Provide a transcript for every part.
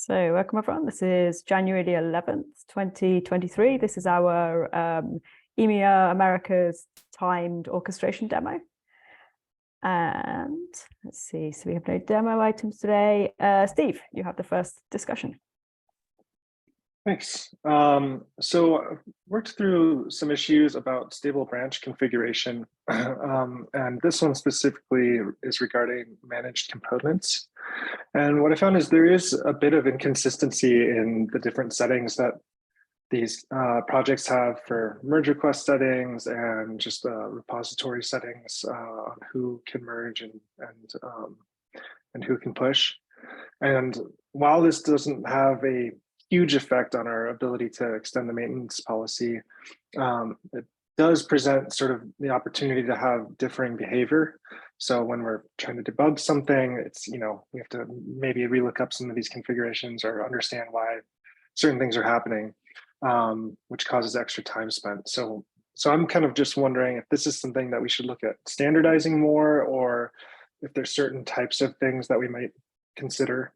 So welcome everyone. This is January the 11th, 2023. This is our EMEA Americas timed orchestration demo. And let's see, so we have no demo items today. Steve, you have the first discussion. Thanks. So I've worked through some issues about stable branch configuration. And this one specifically is regarding managed components. And what I found is there is a bit of inconsistency in the different settings that these projects have for merge request settings and just repository settings on who can merge and who can push. And while this doesn't have a huge effect on our ability to extend the maintenance policy, it does present sort of the opportunity to have differing behavior. So when we're trying to debug something, it's, we have to maybe relook up some of these configurations or understand why certain things are happening, which causes extra time spent. So I'm kind of just wondering if this is something that we should look at standardizing more, or if there's certain types of things that we might consider.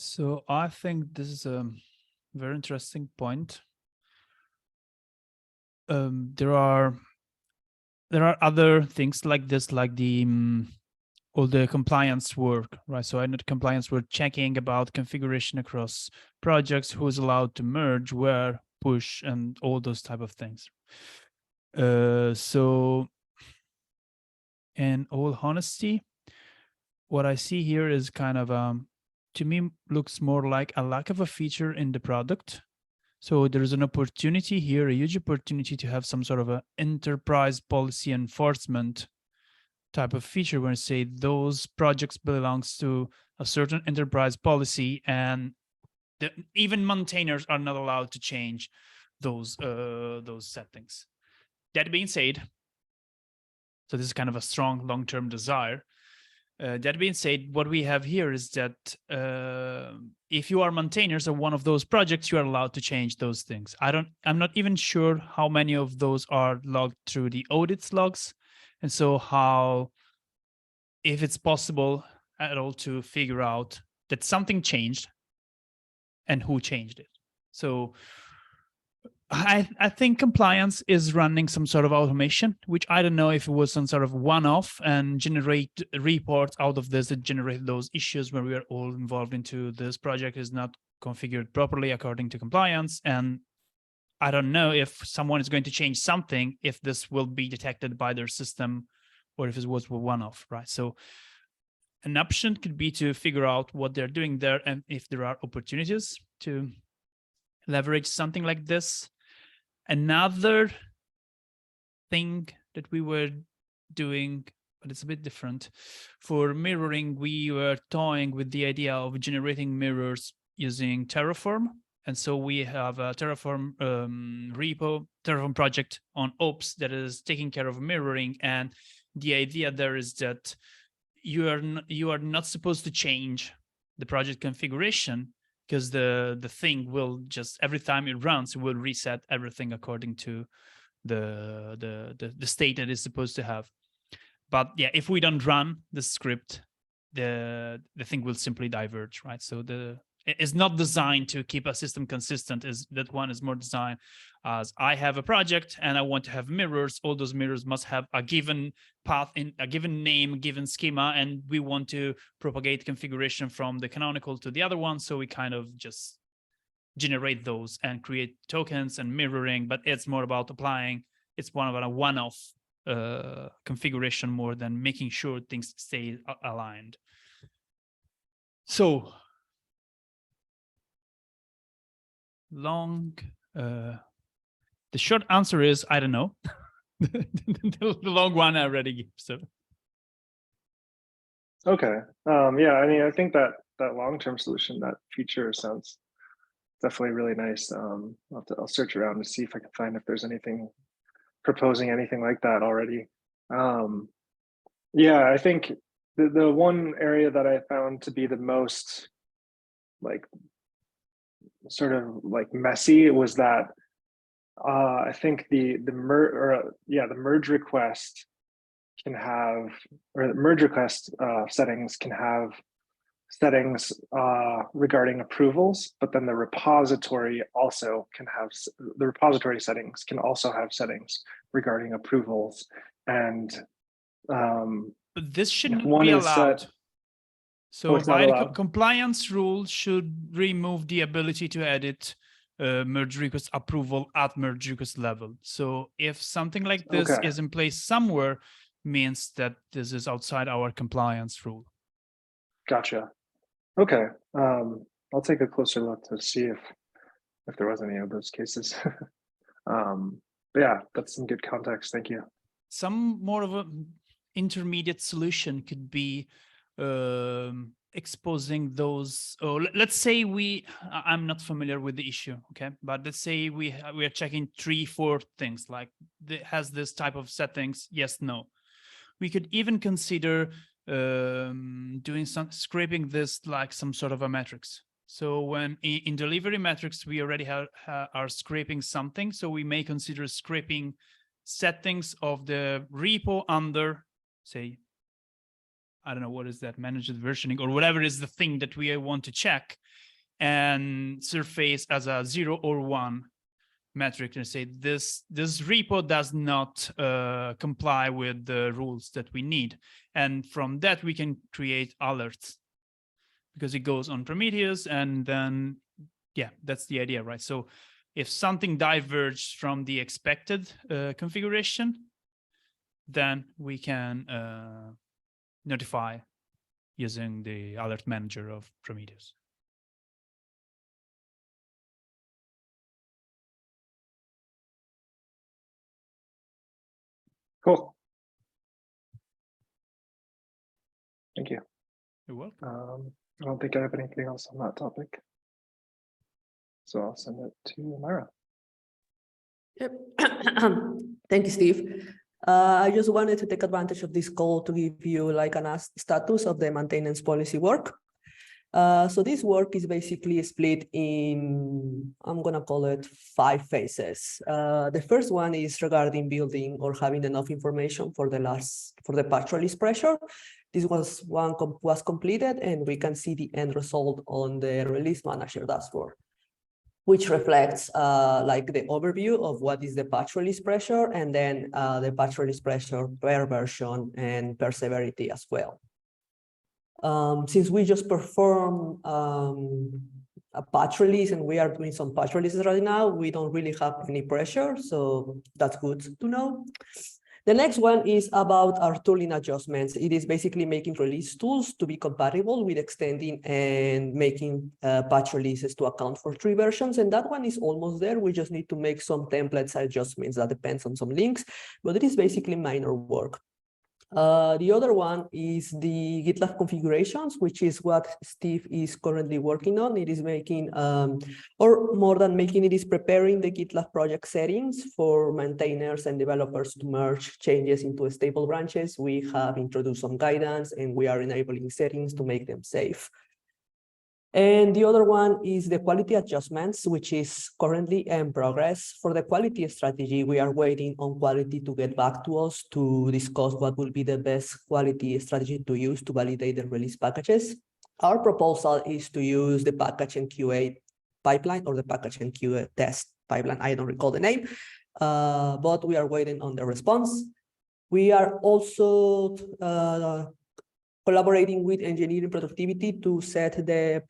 So I think this is a very interesting point. There are other things like this, like the all the compliance work, right? So I know the compliance work checking about configuration across projects, who's allowed to merge, where, push, and all those type of things. So in all honesty, what I see here is kind of to me looks more like a lack of a feature in the product. So there's an opportunity here, a huge opportunity to have some sort of an enterprise policy enforcement type of feature where say those projects belongs to a certain enterprise policy, and even maintainers are not allowed to change those settings. That being said, so this is kind of a strong long-term desire. That being said, what we have here is that if you are maintainers of one of those projects, you are allowed to change those things. I'm not even sure how many of those are logged through the audits logs. And so if it's possible at all to figure out that something changed and who changed it. So I think compliance is running some sort of automation, which I don't know if it was some sort of one-off and generate reports out of this that generate those issues where we are all involved into this project is not configured properly according to compliance. And I don't know if someone is going to change something, if this will be detected by their system or if it was one-off, right? So an option could be to figure out what they're doing there and if there are opportunities to leverage something like this. Another thing that we were doing, but it's a bit different. For mirroring, we were toying with the idea of generating mirrors using Terraform. And so we have a Terraform Terraform project on Ops that is taking care of mirroring. And the idea there is that you are not supposed to change the project configuration, because the thing will just, every time it runs, it will reset everything according to the state that it's supposed to have. But yeah, if we don't run the script, the thing will simply diverge, right? So it's not designed to keep a system consistent. That one is more designed as I have a project and I want to have mirrors. All those mirrors must have a given path, in a given name, given schema, and we want to propagate configuration from the canonical to the other one. So we kind of just generate those and create tokens and mirroring, but it's more about applying. It's one of a one-off configuration more than making sure things stay aligned. So the short answer is I don't know. The long one I already gave. So Okay. Yeah, I mean, I think that long-term solution, that feature sounds definitely really nice. I'll search around to see if I can find if there's anything proposing anything like that already. Yeah, I think the one area that I found to be the most like sort of like messy was that I think the merge request can have, or the merge request settings can have settings regarding approvals, but then the repository also can have, the repository settings can also have settings regarding approvals. And but this shouldn't one be is allowed. set, So it's not by the allowed. compliance rule should remove the ability to edit merge request approval at merge request level. So if something like this Okay. is in place somewhere, means that this is outside our compliance rule. Gotcha. Okay. I'll take a closer look to see if there was any of those cases. But yeah, that's some good context. Thank you. Some more of an intermediate solution could be exposing those. Oh, let's say I'm not familiar with the issue, okay, but let's say we are checking 3-4 things, like has this type of settings, yes, no. We could even consider doing some scraping this like some sort of a matrix. So when in delivery metrics we already are scraping something, so we may consider scraping settings of the repo under, say, I don't know, what is that, managed versioning or whatever is the thing that we want to check, and surface as a 0 or 1 metric and say this repo does not comply with the rules that we need. And from that we can create alerts because it goes on Prometheus, and then, yeah, that's the idea, right? So if something diverges from the expected configuration, then we can notify using the alert manager of Prometheus. Cool. Thank you. You're welcome. I don't think I have anything else on that topic. So I'll send it to Myra. Yep. Thank you, Steve. I just wanted to take advantage of this call to give you like a status of the maintenance policy work. So this work is basically split in, I'm gonna call it 5 phases. The first one is regarding building or having enough information for the patch release pressure. This was completed, and we can see the end result on the release manager dashboard, which reflects like the overview of what is the patch release pressure, and then the patch release pressure per version and per severity as well. Since we just performed a patch release and we are doing some patch releases right now, we don't really have any pressure, so that's good to know. The next one is about our tooling adjustments. It is basically making release tools to be compatible with extending and making patch releases to account for 3 versions. And that one is almost there. We just need to make some templates adjustments that depends on some links, but it is basically minor work. The other one is the GitLab configurations, which is what Steve is currently working on. It is making, or more than making, it is preparing the GitLab project settings for maintainers and developers to merge changes into stable branches. We have introduced some guidance, and we are enabling settings to make them safe. And the other one is the quality adjustments, which is currently in progress. For the quality strategy, we are waiting on quality to get back to us to discuss what will be the best quality strategy to use to validate the release packages. Our proposal is to use the package and QA pipeline, or the package and QA test pipeline. I don't recall the name, but we are waiting on the response. We are also collaborating with engineering productivity to set the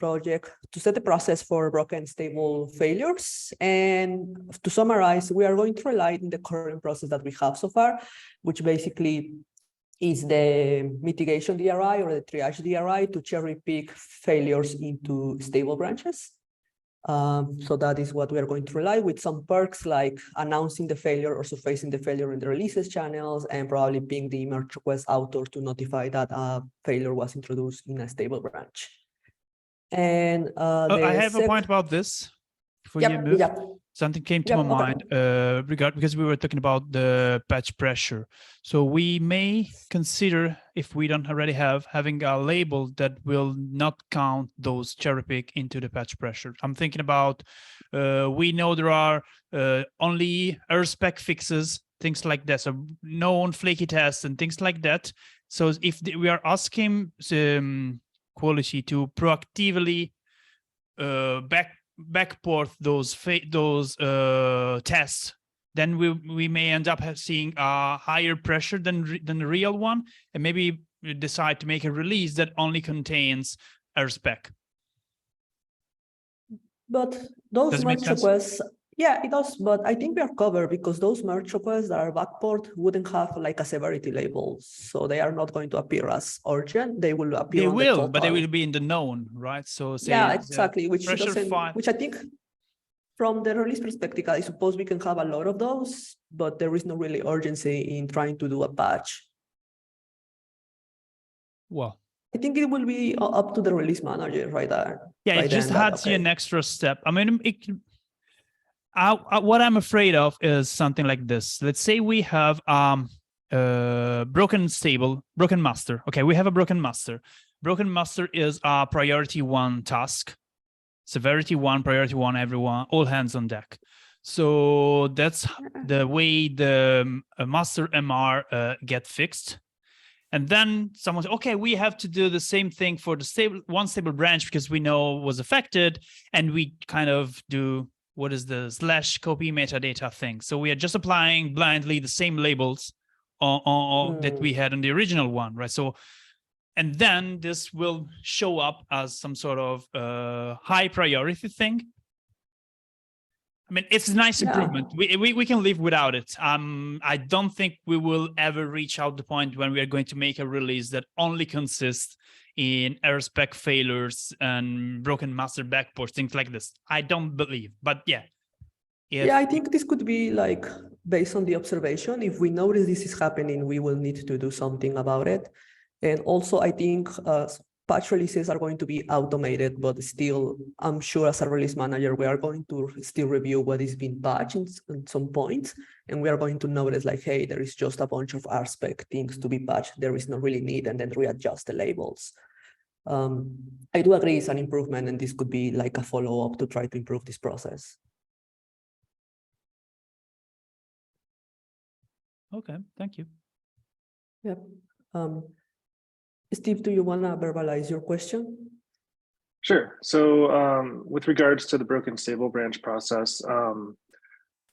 process for broken stable failures. And to summarize, we are going to rely on the current process that we have so far, which basically is the mitigation DRI or the triage DRI to cherry pick failures into stable branches. So that is what we are going to rely, with some perks like announcing the failure or surfacing the failure in the releases channels, and probably being the merge request author to notify that a failure was introduced in a stable branch. And I have a point about this before you move. Yeah. something came to Yeah, my okay. mind because we were talking about the patch pressure. So we may consider, if we don't already have, having a label that will not count those cherry pick into the patch pressure. I'm thinking about, we know there are only error spec fixes, things like that. So known flaky tests and things like that. So if we are asking quality to proactively backport those tests, then we may end up seeing a higher pressure than the real one, and maybe decide to make a release that only contains error spec. But those Does it make merge sense? requests, yeah, it does. But I think we are covered because those merge requests that are backport wouldn't have like a severity label. So they are not going to appear as urgent. They will appear They on the will, total. but they will be in the known, right? So say Yeah, exactly. Which pressure doesn't, file. which I think from the release perspective, I suppose we can have a lot of those, but there is no really urgency in trying to do a patch. Well, I think it will be up to the release manager right there. yeah, right it just then, adds you an extra step. I mean, what I'm afraid of is something like this. Let's say we have broken master. Okay, we have a broken master. Broken master is a priority 1 task. Severity 1, priority 1, everyone, all hands on deck. So that's the way the master MR get fixed. And then someone said, okay, we have to do the same thing for the stable branch because we know was affected, and we kind of do what is the / copy metadata thing. So we are just applying blindly the same labels that we had in the original one, right? So, and then this will show up as some sort of high priority thing. I mean, it's a nice improvement. We can live without it. I don't think we will ever reach out the point when we are going to make a release that only consists in error spec failures and broken master backports, things like this. I don't believe, but yeah. Yeah, I think this could be like based on the observation. If we notice this is happening, we will need to do something about it. And also, I think patch releases are going to be automated, but still, I'm sure as a release manager, we are going to still review what is being patched at some points. And we are going to notice like, hey, there is just a bunch of RSpec things to be patched. There is no really need, and then readjust the labels. I do agree it's an improvement, and this could be like a follow-up to try to improve this process. Okay, thank you. Yep. Steve, do you want to verbalize your question? Sure. So with regards to the broken stable branch process,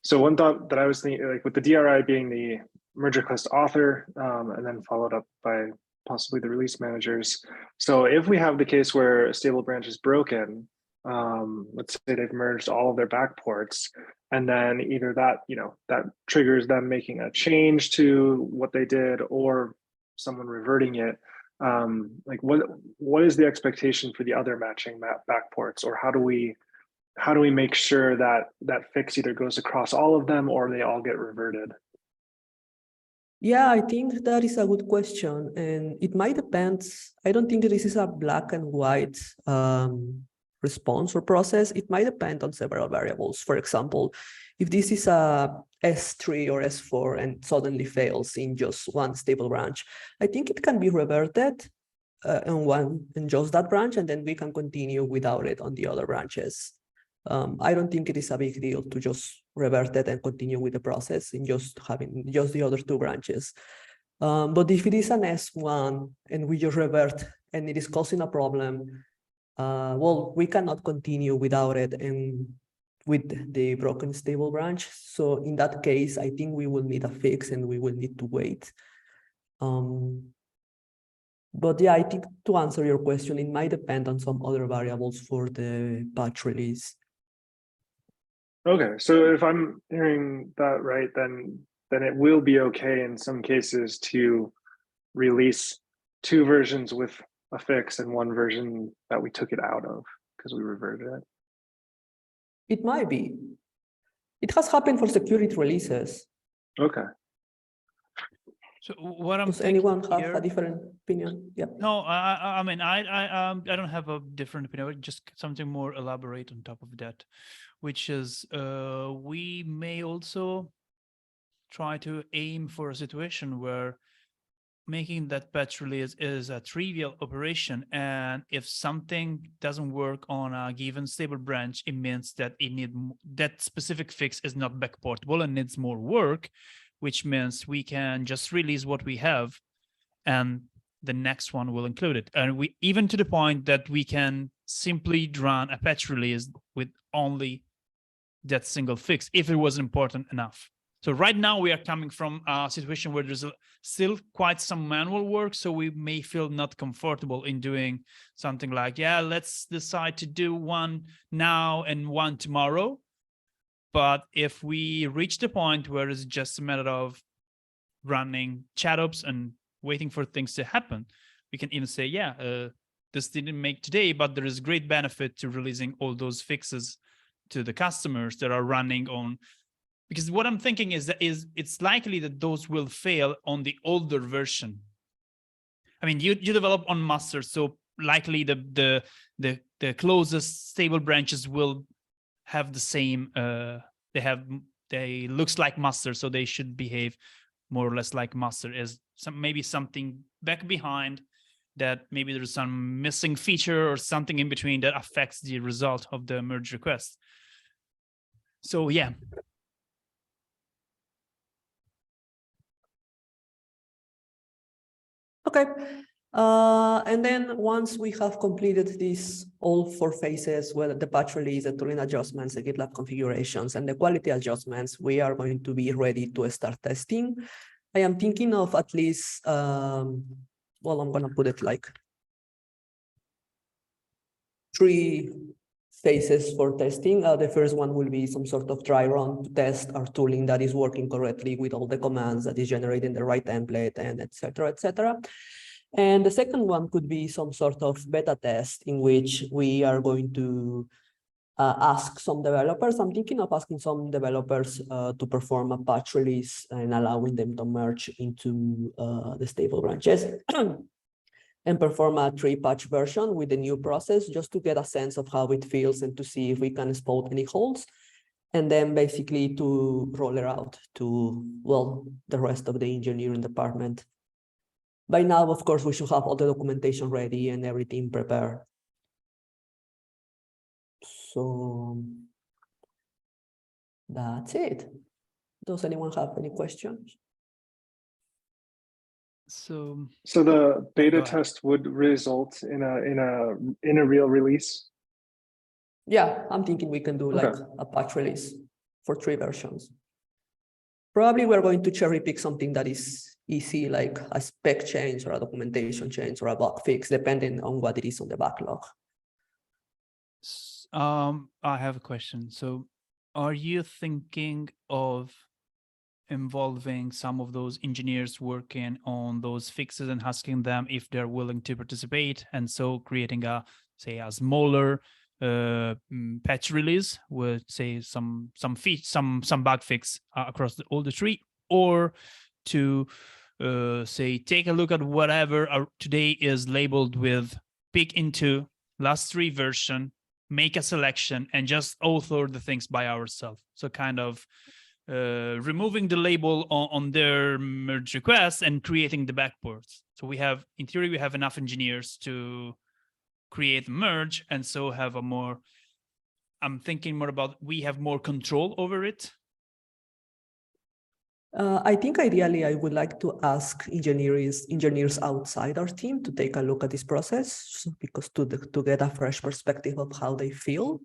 so one thought that I was thinking, like with the DRI being the merge request author, and then followed up by possibly the release managers. So if we have the case where a stable branch is broken, let's say they've merged all of their backports, and then either that, that triggers them making a change to what they did, or someone reverting it. Like what is the expectation for the other matching backports, or how do we make sure that that fix either goes across all of them or they all get reverted? Yeah, I think that is a good question, and it might depend. I don't think this is a black and white response or process. It might depend on several variables. For example, if this is a S3 or S4 and suddenly fails in just one stable branch, I think it can be reverted in just that branch, and then we can continue without it on the other branches. I don't think it is a big deal to just revert it and continue with the process in just having just the other 2 branches. But if it is an S1 and we just revert and it is causing a problem, well, we cannot continue without it and with the broken stable branch. So in that case, I think we will need a fix and we will need to wait. But yeah, I think to answer your question, it might depend on some other variables for the patch release. Okay, so if I'm hearing that right, then it will be okay in some cases to release 2 versions with a fix and 1 version that we took it out of because we reverted it. It might be. It has happened for security releases. Okay. So what I'm Does anyone have here, a different opinion? Yeah. No, I mean, I don't have a different opinion, just something more elaborate on top of that. which is we may also try to aim for a situation where making that patch release is a trivial operation, and if something doesn't work on a given stable branch, it means that that specific fix is not backportable and needs more work, which means we can just release what we have and the next one will include it. And we even to the point that we can simply run a patch release with only that single fix if it was important enough. So right now we are coming from a situation where there's still quite some manual work. So we may feel not comfortable in doing something like, yeah, let's decide to do one now and one tomorrow. But if we reach the point where it's just a matter of running chat ops and waiting for things to happen, we can even say, yeah, this didn't make today, but there is great benefit to releasing all those fixes to the customers that are running on. Because what I'm thinking is that it's likely that those will fail on the older version. I mean, you develop on master, so likely the closest stable branches will have the same. They looks like master, so they should behave more or less like master. Is maybe something back behind that maybe there's some missing feature or something in between that affects the result of the merge request. So yeah. Okay. And then once we have completed these all 4 phases, whether the patch release, the tooling adjustments, the GitLab configurations, and the quality adjustments, we are going to be ready to start testing. I am thinking of at least, well, I'm going to put it like 3 phases for testing. The first one will be some sort of dry run to test our tooling that is working correctly with all the commands, that is generating the right template, and et cetera, et cetera. And the second one could be some sort of beta test in which we are going to ask some developers. I'm thinking of asking some developers to perform a patch release and allowing them to merge into the stable branches. And perform a 3-patch version with the new process, just to get a sense of how it feels and to see if we can spot any holes. And then basically to roll it out to, well, the rest of the engineering department. By now, of course, we should have all the documentation ready and everything prepared. So that's it. Does anyone have any questions? So the beta test would result in a real release? Yeah, I'm thinking we can do like a patch release for 3 versions. Probably we're going to cherry pick something that is easy, like a spec change or a documentation change or a bug fix, depending on what it is on the backlog. I have a question. So are you thinking of involving some of those engineers working on those fixes and asking them if they're willing to participate, and so creating a smaller patch release with some bug fix across all the tree, or to take a look at whatever today is labeled with pick into last 3 version, make a selection, and just author the things by ourselves. So kind of removing the label on their merge requests and creating the backports. So we have, in theory, we have enough engineers to create merge, and so have a more, I'm thinking more about, we have more control over it. I think ideally I would like to ask engineers outside our team to take a look at this process, because to get a fresh perspective of how they feel.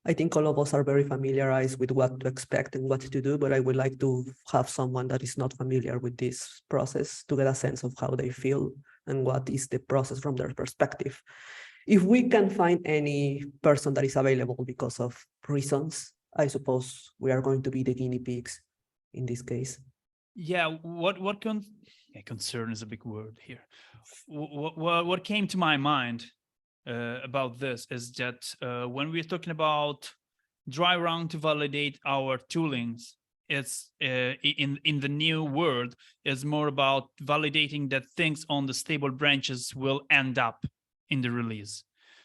I think all of us are very familiarized with what to expect and what to do, but I would like to have someone that is not familiar with this process to get a sense of how they feel and what is the process from their perspective. If we can find any person that is available because of reasons, I suppose we are going to be the guinea pigs in this case. Yeah, concern is a big word here. What came to my mind about this is that when we're talking about dry run to validate our toolings, it's in the new world is more about validating that things on the stable branches will end up in the release.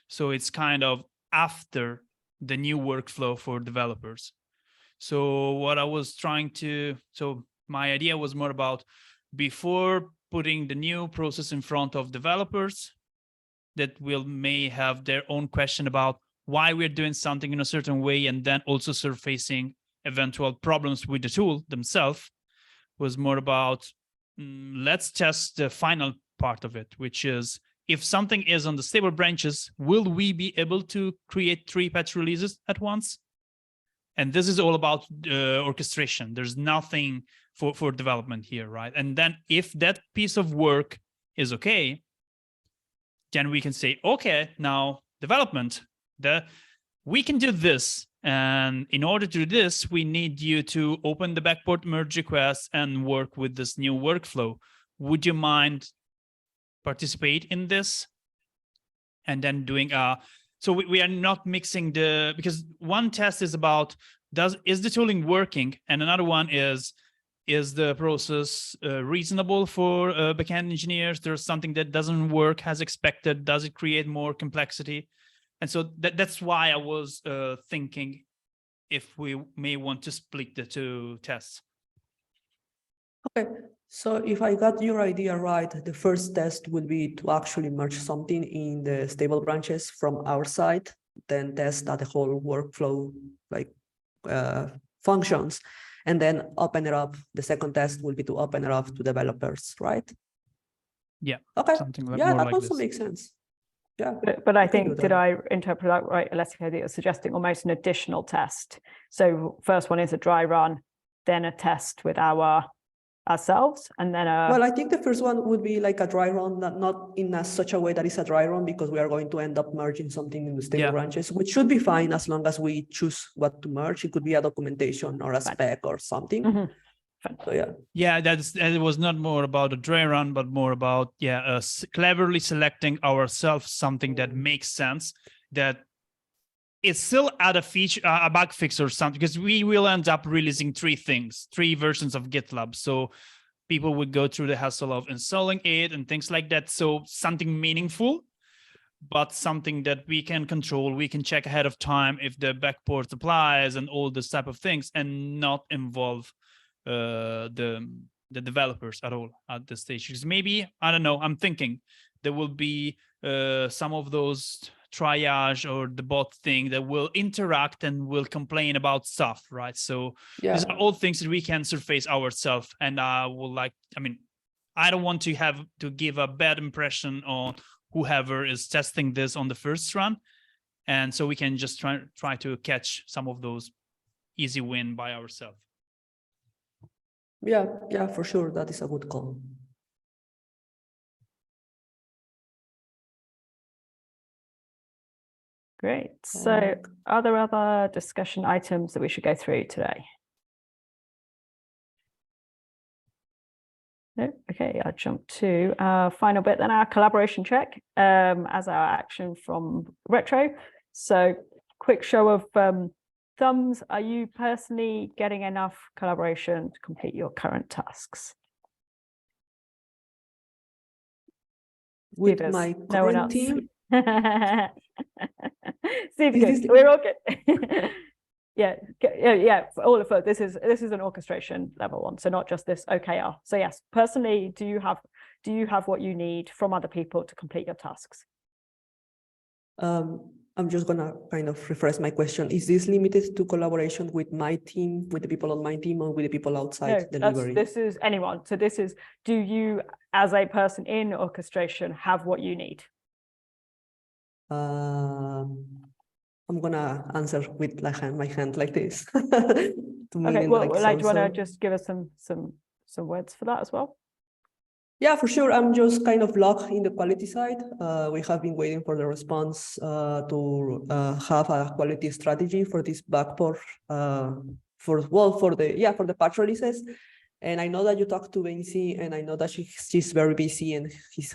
So it's kind of after the new workflow for developers. So what I was trying to, so my idea was more about before putting the new process in front of developers that may have their own question about why we're doing something in a certain way, and then also surfacing eventual problems with the tool themselves, was more about let's test the final part of it, which is if something is on the stable branches, will we be able to create 3 patch releases at once? And this is all about orchestration. There's nothing for development here, right? And then if that piece of work is okay, then we can say, okay, now development, we can do this. And in order to do this, we need you to open the backport merge request and work with this new workflow. Would you mind participate in this? And then doing so we are not mixing because one test is about is the tooling working, and another one is the process reasonable for backend engineers? There's something that doesn't work as expected. Does it create more complexity? And so that's why I was thinking if we may want to split the 2 tests. Okay, so if I got your idea right, the first test would be to actually merge something in the stable branches from our side, then test that the whole workflow like functions, and then open it up. The second test will be to open it up to developers, right? Yeah. Okay. Something like Yeah, more that like also this. makes sense. Yeah. But I we can do think, did that. I interpret that right, Alessio, that you're suggesting almost an additional test? So first one is a dry run, then a test with ourselves, and then Well, I think the first one would be like a dry run, not in such a way that it's a dry run, because we are going to end up merging something in the stable branches, which should be fine as long as we choose what to merge. It could be a documentation or a spec or something. So yeah. Yeah, it was not more about a dry run, but more about cleverly selecting ourselves something that makes sense, that it's still add a feature, a bug fix or something, because we will end up releasing 3 versions of GitLab. So people would go through the hassle of installing it and things like that. So something meaningful, but something that we can control. We can check ahead of time if the backport applies and all this type of things, and not involve the developers at all at this stage. Because maybe, I don't know, I'm thinking there will be some of those triage or the bot thing that will interact and will complain about stuff, right? So these are all things that we can surface ourselves. And I don't want to have to give a bad impression on whoever is testing this on the first run. And so we can just try to catch some of those easy win by ourselves. Yeah, for sure. That is a good call. Great. So are there other discussion items that we should go through today? No? Okay, I'll jump to our final bit then, our collaboration check as our action from Retro. So quick show of thumbs. Are you personally getting enough collaboration to complete your current tasks? With my current team? Steve, good. We're all good. Yeah. For all of us, this is an orchestration level 1, so not just this OKR. So yes, personally, do you have what you need from other people to complete your tasks? I'm just gonna kind of rephrase my question. Is this limited to collaboration with my team, with the people on my team, or with the people outside delivery? This is anyone. So this is, do you, as a person in orchestration, have what you need? I'm gonna answer with my hand like this. Okay. Well, do you want to just give us some words for that as well? Yeah, for sure. I'm just kind of locked in the quality side. We have been waiting for the response to have a quality strategy for this backport for the patch releases. And I know that you talked to Benzi, and I know that she's very busy, and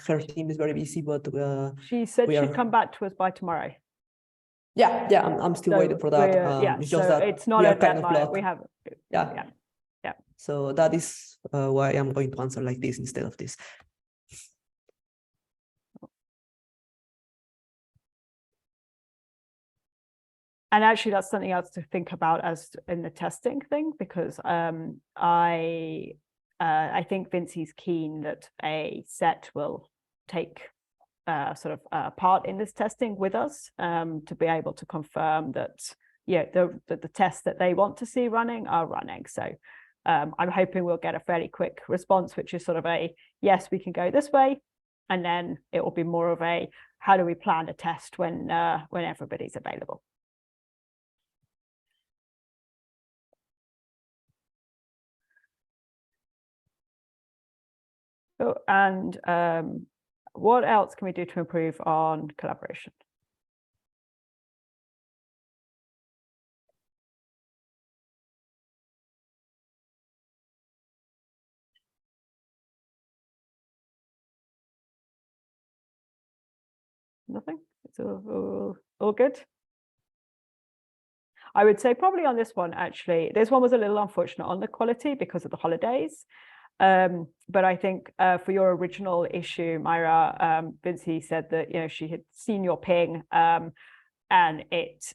her team is very busy. But she said she'd come back to us by tomorrow. Yeah. I'm still waiting for that. It's just that it's not a deadline. We have. Yeah. So that is why I'm going to answer like this instead of this. And actually, that's something else to think about as in the testing thing, because I think Vincey's keen that a set will take sort of part in this testing with us to be able to confirm that the tests that they want to see running are running. So I'm hoping we'll get a fairly quick response, which is sort of a yes, we can go this way, and then it will be more of a how do we plan a test when everybody's available. Oh, and what else can we do to improve on collaboration? Nothing? It's all good? I would say probably on this one, actually, this one was a little unfortunate on the quality because of the holidays. But I think for your original issue, Myra, Vincey said that she had seen your ping, and it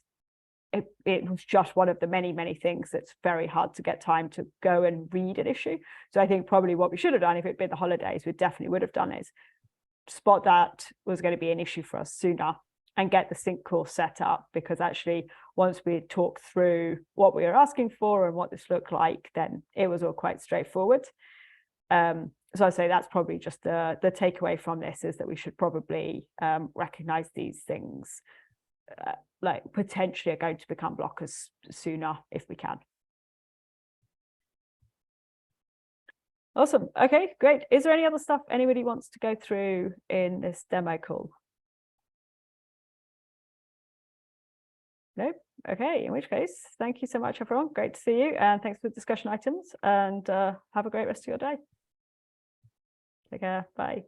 was just one of the many things that's very hard to get time to go and read an issue. So I think probably what we should have done if it'd been the holidays, we definitely would have done is spot that was going to be an issue for us sooner and get the sync call set up, because actually once we talked through what we were asking for and what this looked like, then it was all quite straightforward. So I'd say that's probably just the takeaway from this, is that we should probably recognize these things like potentially are going to become blockers sooner if we can. Awesome. Okay, great. Is there any other stuff anybody wants to go through in this demo call? No? Okay, in which case, thank you so much, everyone. Great to see you. And thanks for the discussion items, and have a great rest of your day. Take care. Bye.